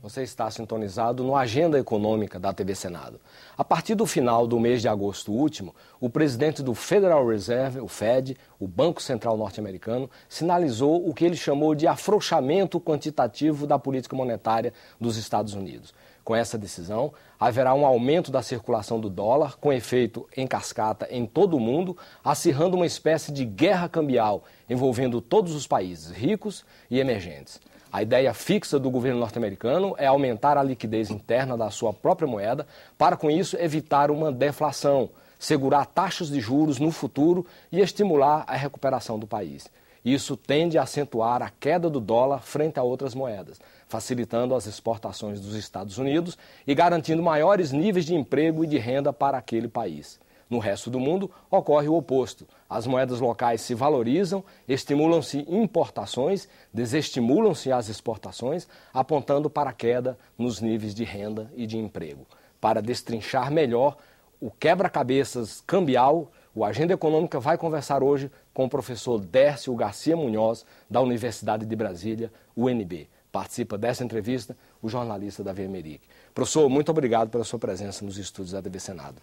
Você está sintonizado no Agenda Econômica da TV Senado. A partir do final do mês de agosto último, o presidente do Federal Reserve, o Fed, o Banco Central norte-americano, sinalizou o que ele chamou de afrouxamento quantitativo da política monetária dos Estados Unidos. Com essa decisão, haverá um aumento da circulação do dólar, com efeito em cascata em todo o mundo, acirrando uma espécie de guerra cambial envolvendo todos os países ricos e emergentes. A ideia fixa do governo norte-americano é aumentar a liquidez interna da sua própria moeda para, com isso, evitar uma deflação, segurar taxas de juros no futuro e estimular a recuperação do país. Isso tende a acentuar a queda do dólar frente a outras moedas, facilitando as exportações dos Estados Unidos e garantindo maiores níveis de emprego e de renda para aquele país. No resto do mundo, ocorre o oposto. As moedas locais se valorizam, estimulam-se importações, desestimulam-se as exportações, apontando para a queda nos níveis de renda e de emprego. Para destrinchar melhor o quebra-cabeças cambial, o Agenda Econômica vai conversar hoje com o professor Dércio Garcia Munhoz, da Universidade de Brasília, UNB. Participa dessa entrevista o jornalista Davi Emerick. Professor, muito obrigado pela sua presença nos estúdios da TV Senado.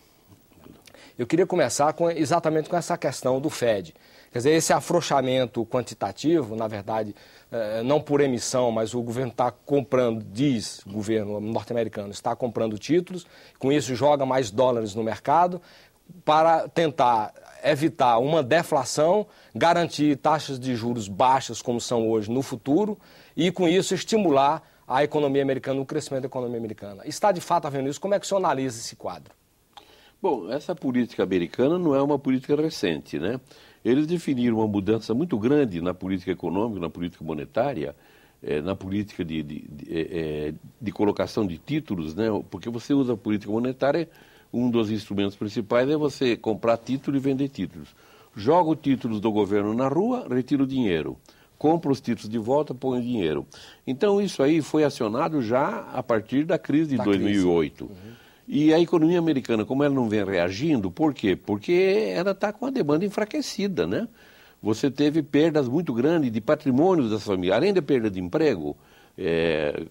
Eu queria começar exatamente com essa questão do Fed. Quer dizer, esse afrouxamento quantitativo, na verdade, não por emissão, mas o governo está comprando, diz o governo norte-americano, está comprando títulos, com isso joga mais dólares no mercado para tentar evitar uma deflação, garantir taxas de juros baixas como são hoje no futuro e, com isso, estimular a economia americana, o crescimento da economia americana. Está de fato havendo isso? Como é que o senhor analisa esse quadro? Bom, essa política americana não é uma política recente, né? Eles definiram uma mudança muito grande na política econômica, na política monetária, na política de colocação de títulos, né? Porque você usa a política monetária, um dos instrumentos principais é você comprar título e vender títulos. Joga os títulos do governo na rua, retira o dinheiro. Compra os títulos de volta, põe o dinheiro. Então isso aí foi acionado já a partir da crise de 2008. Uhum. E a economia americana, como ela não vem reagindo, por quê? Porque ela está com a demanda enfraquecida, né? Você teve perdas muito grandes de patrimônios das famílias. Além da perda de emprego,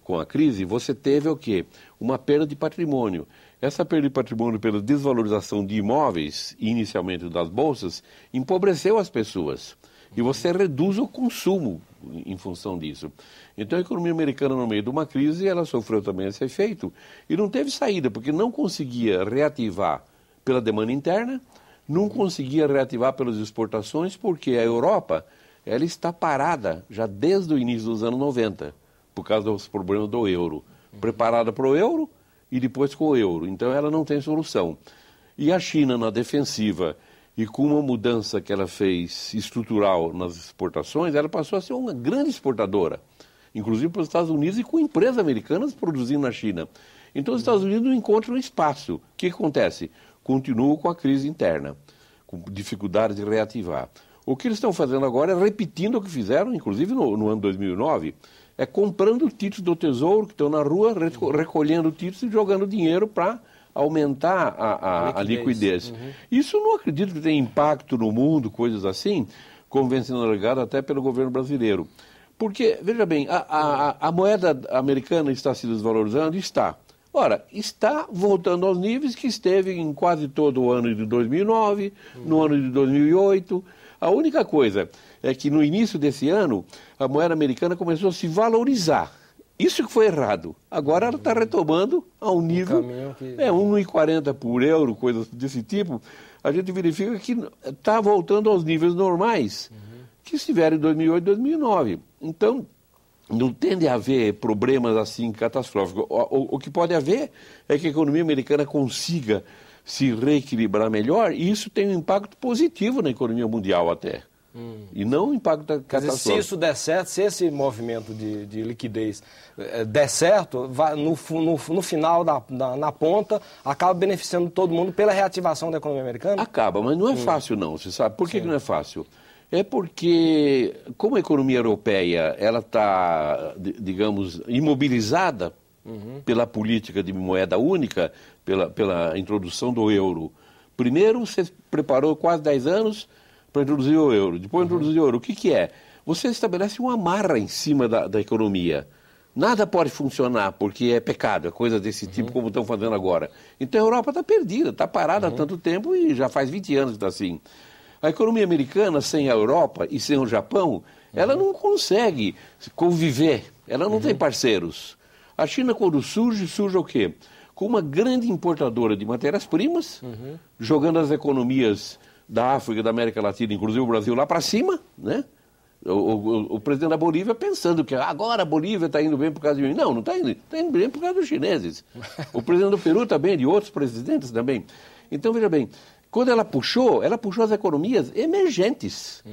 com a crise, você teve o quê? Uma perda de patrimônio. Essa perda de patrimônio pela desvalorização de imóveis, inicialmente das bolsas, empobreceu as pessoas. E você reduz o consumo em função disso. Então a economia americana, no meio de uma crise, ela sofreu também esse efeito e não teve saída, porque não conseguia reativar pela demanda interna, não conseguia reativar pelas exportações, porque a Europa ela está parada já desde o início dos anos 90, por causa dos problemas do euro. Preparada para o euro e depois com o euro. Então ela não tem solução. E a China, na defensiva, e com uma mudança que ela fez estrutural nas exportações, ela passou a ser uma grande exportadora, inclusive para os Estados Unidos e com empresas americanas produzindo na China. Então os Estados Unidos não encontram espaço. O que acontece? Continuam com a crise interna, com dificuldade de reativar. O que eles estão fazendo agora é repetindo o que fizeram, inclusive no ano 2009, é comprando títulos do Tesouro que estão na rua, recolhendo títulos e jogando dinheiro para aumentar a liquidez. Uhum. Isso não acredito que tenha impacto no mundo, coisas assim, como vem sendo alegado até pelo governo brasileiro. Porque, veja bem, a moeda americana está se desvalorizando? Está. Ora, está voltando aos níveis que esteve em quase todo o ano de 2009, no ano de 2008. A única coisa é que no início desse ano, a moeda americana começou a se valorizar. Isso que foi errado. Agora ela está retomando a um nível, 1,40 por euro, coisas desse tipo. A gente verifica que está voltando aos níveis normais que estiveram em 2008 e 2009. Então, não tende a haver problemas assim catastróficos. O que pode haver é que a economia americana consiga se reequilibrar melhor e isso tem um impacto positivo na economia mundial até. E não um impacto catastrófico. Se isso der certo, se esse movimento de liquidez der certo, no final, na ponta, acaba beneficiando todo mundo pela reativação da economia americana? Acaba, mas não é fácil não, você sabe. Por que não é fácil? É porque, como a economia europeia ela está, digamos, imobilizada pela política de moeda única, pela introdução do euro. Primeiro, você preparou quase 10 anos para introduzir o euro. Depois introduzir o euro. O que é? Você estabelece uma amarra em cima da economia. Nada pode funcionar porque é pecado, é coisa desse tipo como estão fazendo agora. Então a Europa está perdida, está parada há tanto tempo e já faz 20 anos que está assim. A economia americana sem a Europa e sem o Japão, ela não consegue conviver, ela não tem parceiros. A China, quando surge o quê? Com uma grande importadora de matérias-primas, jogando as economias da África e da América Latina, inclusive o Brasil, lá para cima, né? O presidente da Bolívia pensando que agora a Bolívia está indo bem por causa de mim. Não está indo bem por causa dos chineses. O presidente do Peru também, de outros presidentes também. Então, veja bem, quando ela puxou as economias emergentes.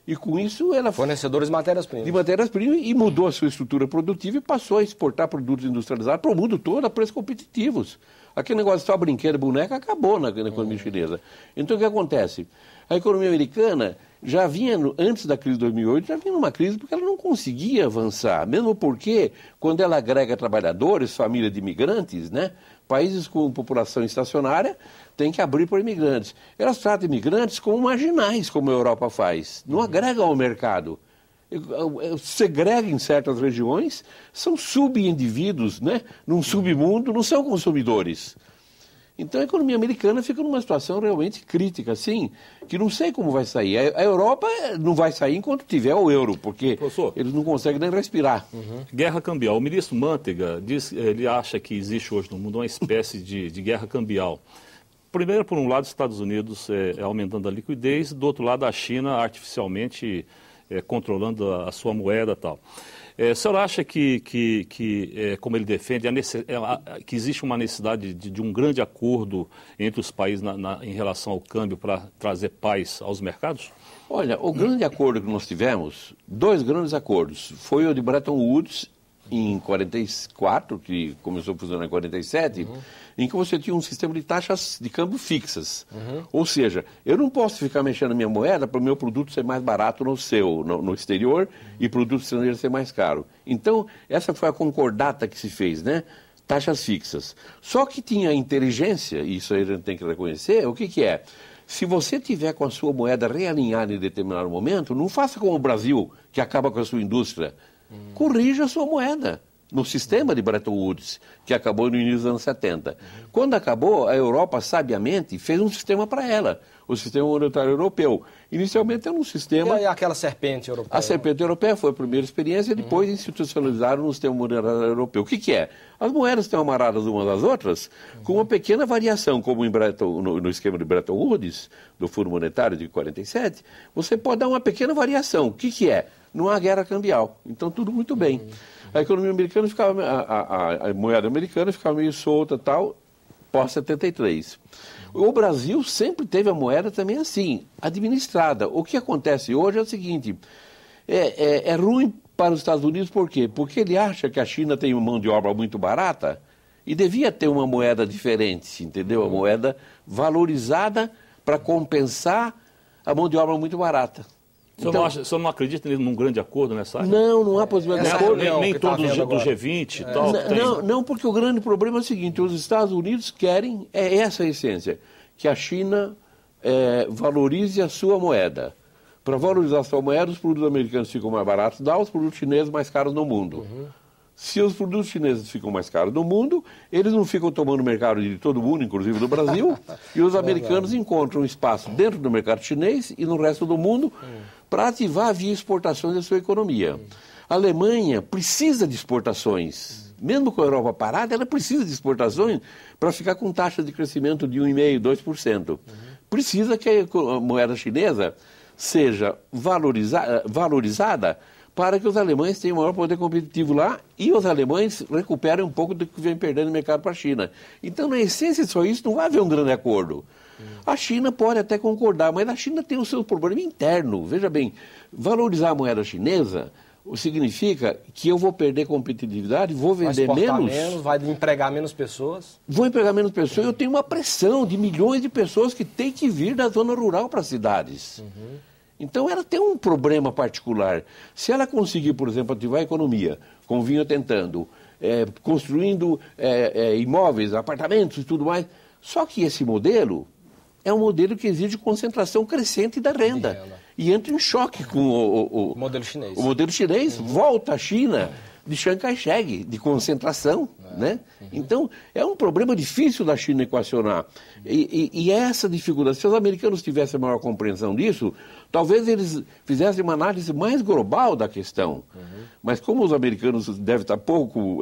E com isso ela... Fornecedores de matérias-primas. De matérias-primas e mudou a sua estrutura produtiva e passou a exportar produtos industrializados para o mundo todo a preços competitivos. Aquele negócio de só brinquedo, boneca, acabou na economia chinesa. Então, o que acontece? A economia americana já vinha, antes da crise de 2008, já vinha numa crise porque ela não conseguia avançar. Mesmo porque, quando ela agrega trabalhadores, família de imigrantes, né, países com população estacionária têm que abrir para imigrantes. Elas tratam imigrantes como marginais, como a Europa faz. Não agregam ao mercado. Segrega em certas regiões, são subindivíduos, né, num submundo, não são consumidores. Então a economia americana fica numa situação realmente crítica, assim, que não sei como vai sair. A Europa não vai sair enquanto tiver o euro, porque eles não conseguem nem respirar. Guerra cambial. O ministro Manteiga ele acha que existe hoje no mundo uma espécie de guerra cambial. Primeiro, por um lado, os Estados Unidos aumentando a liquidez, do outro lado, a China artificialmente controlando a sua moeda e tal. O senhor acha que como ele defende, que existe uma necessidade de um grande acordo entre os países em relação ao câmbio para trazer paz aos mercados? Olha, o grande acordo que nós tivemos, 2 grandes acordos, foi o de Bretton Woods em 44, que começou a funcionar em 47, em que você tinha um sistema de taxas de câmbio fixas. Ou seja, eu não posso ficar mexendo na minha moeda para o meu produto ser mais barato no exterior e produto estrangeiro ser mais caro. Então, essa foi a concordata que se fez, né? Taxas fixas. Só que tinha inteligência, e isso aí a gente tem que reconhecer, o que é? Se você tiver com a sua moeda realinhada em determinado momento, não faça como o Brasil, que acaba com a sua indústria. Corrija a sua moeda no sistema de Bretton Woods, que acabou no início dos anos 70. Quando acabou, a Europa, sabiamente, fez um sistema para ela, o sistema monetário europeu. Inicialmente era um sistema... E aquela serpente europeia? A serpente europeia foi a primeira experiência, depois institucionalizaram no sistema monetário europeu. O que é? As moedas estão amarradas umas às outras, com uma pequena variação, como no esquema de Bretton Woods, do Fundo Monetário de 47, você pode dar uma pequena variação. O que é? Não há guerra cambial. Então, tudo muito bem. A economia americana ficava, a moeda americana ficava meio solta tal, pós-73. O Brasil sempre teve a moeda também assim, administrada. O que acontece hoje é o seguinte, é ruim para os Estados Unidos, por quê? Porque ele acha que a China tem uma mão de obra muito barata e devia ter uma moeda diferente, entendeu? A moeda valorizada para compensar a mão de obra muito barata. O senhor não acredita num grande acordo nessa área? Não há possibilidade de acordo. Nem todos do G20 e tal. Não, porque o grande problema é o seguinte, os Estados Unidos querem, essa a essência, que a China valorize a sua moeda. Para valorizar a sua moeda, os produtos americanos ficam mais baratos, dá os produtos chineses mais caros no mundo. Se os produtos chineses ficam mais caros no mundo, eles não ficam tomando o mercado de todo mundo, inclusive do Brasil, e os americanos encontram espaço dentro do mercado chinês e no resto do mundo para ativar via exportações da sua economia. A Alemanha precisa de exportações. Mesmo com a Europa parada, ela precisa de exportações para ficar com taxa de crescimento de 1,5%, 2%. Precisa que a moeda chinesa seja valorizada para que os alemães tenham maior poder competitivo lá e os alemães recuperem um pouco do que vem perdendo no mercado para a China. Então, na essência, só isso não vai haver um grande acordo. A China pode até concordar, mas a China tem o seu problema interno. Veja bem, valorizar a moeda chinesa significa que eu vou perder competitividade, vou vender menos, vai empregar menos pessoas. Vou empregar menos pessoas, eu tenho uma pressão de milhões de pessoas que têm que vir da zona rural para as cidades. Então ela tem um problema particular. Se ela conseguir, por exemplo, ativar a economia, como vinha tentando, construindo imóveis, apartamentos e tudo mais, só que esse modelo é um modelo que exige concentração crescente da renda. E entra em choque com o modelo chinês. O modelo chinês volta à China de Chiang Kai-shek, de concentração. Né? Então, é um problema difícil da China equacionar. E essa dificuldade, se os americanos tivessem maior compreensão disso, talvez eles fizessem uma análise mais global da questão. Mas como os americanos devem estar pouco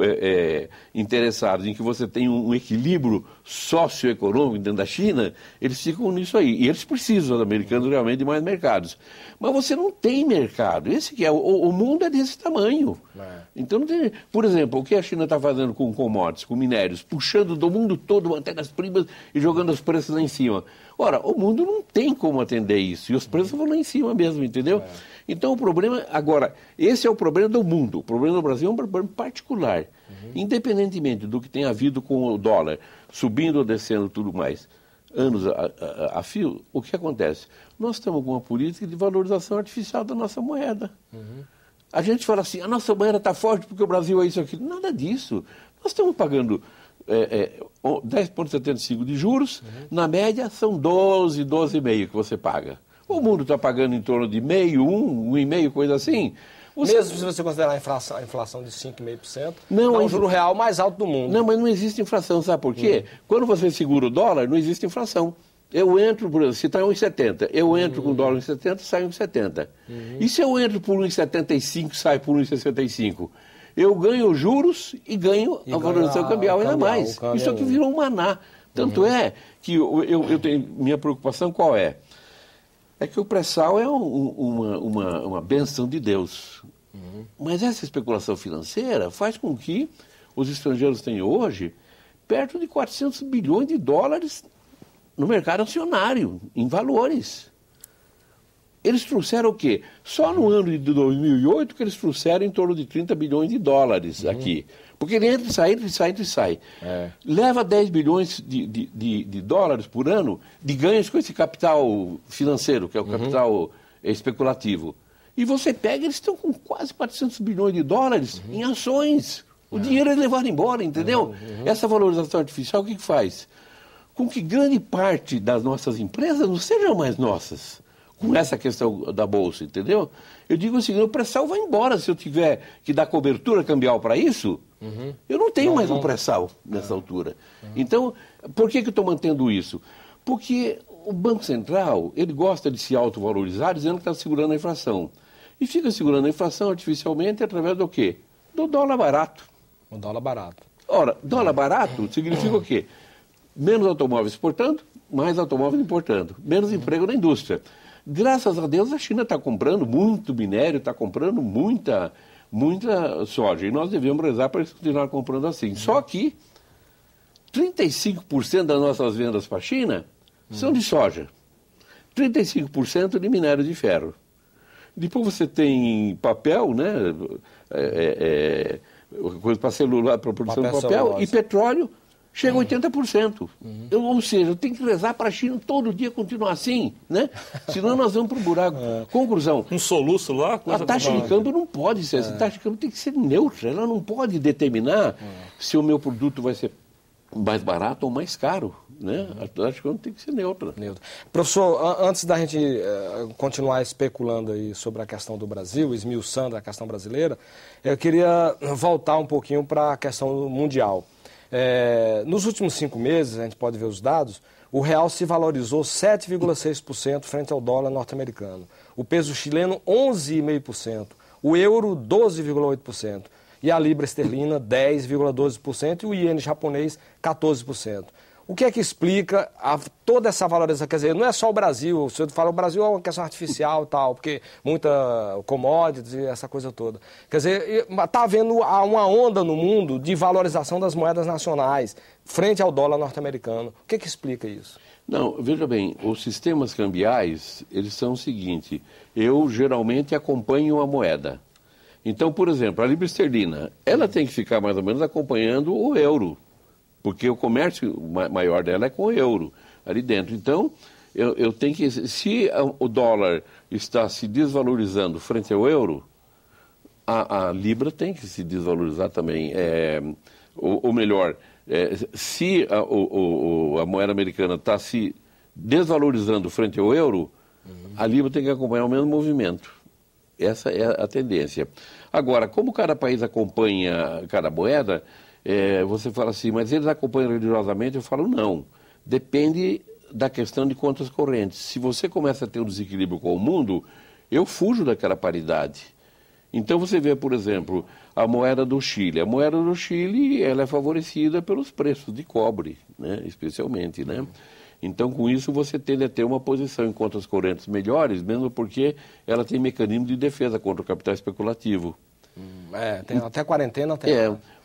interessados em que você tenha um equilíbrio socioeconômico dentro da China, eles ficam nisso aí. E eles precisam, os americanos, realmente, de mais mercados. Mas você não tem mercado. Esse que é, o mundo é desse tamanho. Então, não tem, por exemplo, o que a China está fazendo com commodities, com minérios, puxando do mundo todo matérias-primas e jogando os preços lá em cima. Ora, o mundo não tem como atender isso, e os preços vão lá em cima mesmo, entendeu? Então o problema, agora, esse é o problema do mundo, o problema do Brasil é um problema particular. Independentemente do que tenha havido com o dólar, subindo ou descendo tudo mais, anos a fio, o que acontece? Nós estamos com uma política de valorização artificial da nossa moeda. A gente fala assim, a nossa moeda está forte porque o Brasil é isso aqui. Nada disso. Nós estamos pagando 10,75 de juros, na média são 12,5 que você paga. O mundo está pagando em torno de 1,5, coisa assim. Mesmo se você considerar a inflação de 5,5%, é o juro real mais alto do mundo. Não, mas não existe inflação, sabe por quê? Quando você segura o dólar, não existe inflação. Eu entro, por exemplo, se está 1,70, eu entro com o dólar 1,70, saio 1,70. E se eu entro por 1,75, saio por 1,65? Eu ganho juros e ganho a valorização cambial ainda mais. Isso aqui virou um maná. Tanto é que eu tenho, minha preocupação qual é? É que o pré-sal é uma benção de Deus. Mas essa especulação financeira faz com que os estrangeiros tenham hoje perto de 400 bilhões de dólares no mercado acionário, em valores. Eles trouxeram o quê? Só no ano de 2008 que eles trouxeram em torno de 30 bilhões de dólares aqui. Porque ele entra e sai, entra e sai, entra e sai. Leva 10 bilhões de dólares por ano de ganhos com esse capital financeiro, que é o capital especulativo. E você pega, eles estão com quase 400 bilhões de dólares em ações. O dinheiro é levado embora, entendeu? Essa valorização artificial, o que faz? Com que grande parte das nossas empresas não sejam mais nossas, com essa questão da Bolsa, entendeu? Eu digo o seguinte, o pré-sal vai embora se eu tiver que dar cobertura cambial para isso. Eu não tenho mais um pré-sal nessa altura. Então, por que eu estou mantendo isso? Porque o Banco Central, ele gosta de se autovalorizar dizendo que está segurando a inflação. E fica segurando a inflação artificialmente através do quê? Do dólar barato. O dólar barato. Ora, dólar barato significa o quê? Menos automóveis exportando, mais automóveis importando. Menos emprego na indústria. Graças a Deus, a China está comprando muito minério, está comprando muita soja. E nós devemos rezar para eles continuar comprando assim. Só que 35% das nossas vendas para a China são de soja. 35% de minério de ferro. Depois você tem papel, né? Coisa para celular, para produção de papel, e petróleo. Chega a 80%. Ou seja, eu tenho que rezar para a China todo dia continuar assim, né? Senão nós vamos para um buraco. Conclusão. Um soluço lá? A taxa de câmbio não pode ser assim. A taxa de câmbio tem que ser neutra. Ela não pode determinar se o meu produto vai ser mais barato ou mais caro, né? A taxa de câmbio tem que ser neutra. Professor, antes da gente continuar especulando aí sobre a questão do Brasil, esmiuçando a questão brasileira, eu queria voltar um pouquinho para a questão mundial. Nos últimos 5 meses, a gente pode ver os dados, o real se valorizou 7,6% frente ao dólar norte-americano. O peso chileno, 11,5%. O euro, 12,8%. E a libra esterlina, 10,12%. E o iene japonês, 14%. O que é que explica toda essa valorização? Quer dizer, não é só o Brasil, o senhor fala o Brasil é uma questão artificial e tal, porque muita commodities e essa coisa toda. Quer dizer, está havendo uma onda no mundo de valorização das moedas nacionais frente ao dólar norte-americano. O que é que explica isso? Não, veja bem, os sistemas cambiais, eles são o seguinte, eu geralmente acompanho a moeda. Então, por exemplo, a libra esterlina, ela tem que ficar mais ou menos acompanhando o euro. Porque o comércio maior dela é com o euro ali dentro. Então, eu tenho que... Se o dólar está se desvalorizando frente ao euro, a libra tem que se desvalorizar também. Ou melhor, se a moeda americana está se desvalorizando frente ao euro, a libra tem que acompanhar o mesmo movimento. Essa é a tendência. Agora, como cada país acompanha cada moeda, você fala assim, mas eles acompanham religiosamente? Eu falo, não. Depende da questão de contas correntes. Se você começa a ter um desequilíbrio com o mundo, eu fujo daquela paridade. Então você vê, por exemplo, a moeda do Chile. A moeda do Chile, ela é favorecida pelos preços de cobre, né? Especialmente, né? Então, com isso, você tende a ter uma posição em contas correntes melhores, mesmo porque ela tem mecanismo de defesa contra o capital especulativo. Tem até quarentena.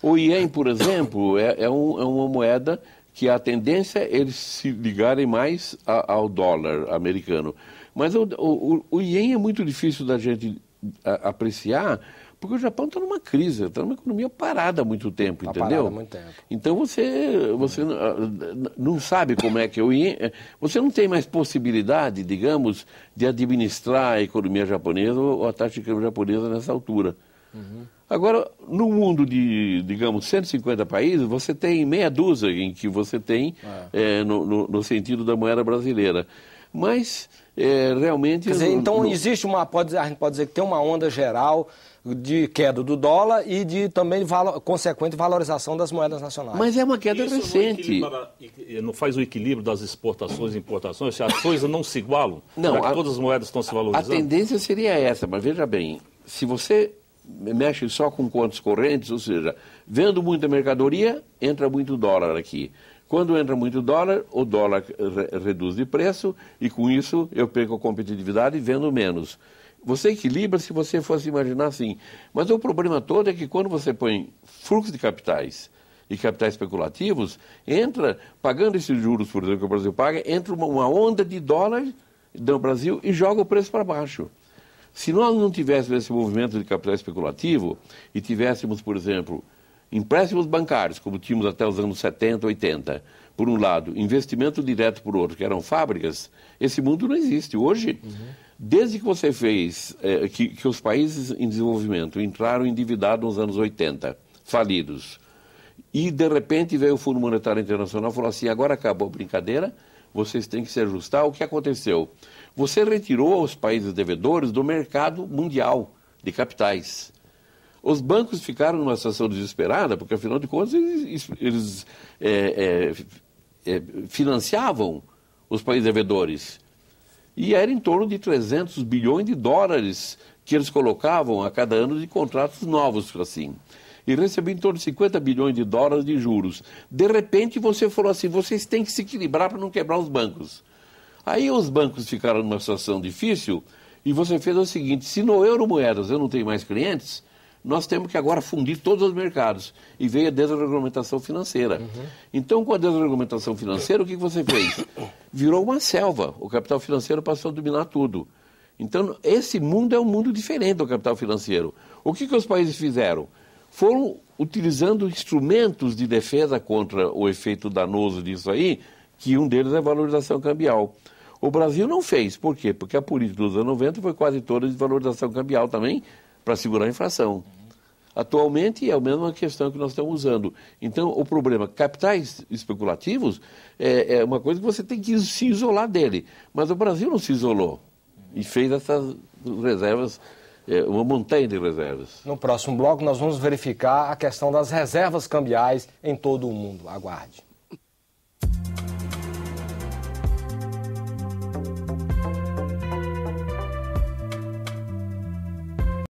O Ien, por exemplo, é uma moeda que a tendência é eles se ligarem mais ao dólar americano. Mas o Ien é muito difícil da gente apreciar, porque o Japão está numa crise, está numa economia parada há muito tempo, entendeu? Parada há muito tempo. Então você não sabe como é que o Ien... Você não tem mais possibilidade, digamos, de administrar a economia japonesa ou a taxa de câmbio japonesa nessa altura. Agora, no mundo de, digamos, 150 países, você tem meia dúzia em que você tem no sentido da moeda brasileira. Mas, realmente... Quer dizer, então existe a gente pode dizer que tem uma onda geral de queda do dólar e de também consequente valorização das moedas nacionais. Mas é uma queda recente. Não faz o equilíbrio das exportações e importações? Se as coisas não se igualam, não, todas as moedas estão se valorizando? A tendência seria essa, mas veja bem, se você mexe só com contas correntes, ou seja, vendo muita mercadoria, entra muito dólar aqui. Quando entra muito dólar, o dólar reduz de preço e com isso eu perco a competitividade e vendo menos. Você equilibra se você fosse imaginar assim. Mas o problema todo é que quando você põe fluxo de capitais e capitais especulativos, entra, pagando esses juros, por exemplo, que o Brasil paga, entra uma onda de dólar no Brasil e joga o preço para baixo. Se nós não tivéssemos esse movimento de capital especulativo e tivéssemos, por exemplo, empréstimos bancários, como tínhamos até os anos 70, 80, por um lado, investimento direto por outro, que eram fábricas, esse mundo não existe. Hoje, desde que você fez, que os países em desenvolvimento entraram endividados nos anos 80, falidos, e de repente veio o Fundo Monetário Internacional e falou assim, agora acabou a brincadeira, vocês têm que se ajustar. O que aconteceu? Você retirou os países devedores do mercado mundial de capitais. Os bancos ficaram numa situação desesperada, porque, afinal de contas, eles financiavam os países devedores. E era em torno de 300 bilhões de dólares que eles colocavam a cada ano de contratos novos, assim. E recebiam em torno de 50 bilhões de dólares de juros. De repente, você falou assim, vocês têm que se equilibrar para não quebrar os bancos. Aí os bancos ficaram numa situação difícil e você fez o seguinte, se no Euromoedas eu não tenho mais clientes, nós temos que agora fundir todos os mercados. E veio a desregulamentação financeira. Então, com a desregulamentação financeira, o que você fez? Virou uma selva. O capital financeiro passou a dominar tudo. Então, esse mundo é um mundo diferente do capital financeiro. O que os países fizeram? Foram utilizando instrumentos de defesa contra o efeito danoso disso aí, que um deles é a valorização cambial. O Brasil não fez. Por quê? Porque a política dos anos 90 foi quase toda de valorização cambial também, para segurar a inflação. Atualmente é a mesma questão que nós estamos usando. Então, o problema, capitais especulativos, é uma coisa que você tem que se isolar dele. Mas o Brasil não se isolou e fez essas reservas, uma montanha de reservas. No próximo bloco, nós vamos verificar a questão das reservas cambiais em todo o mundo. Aguarde.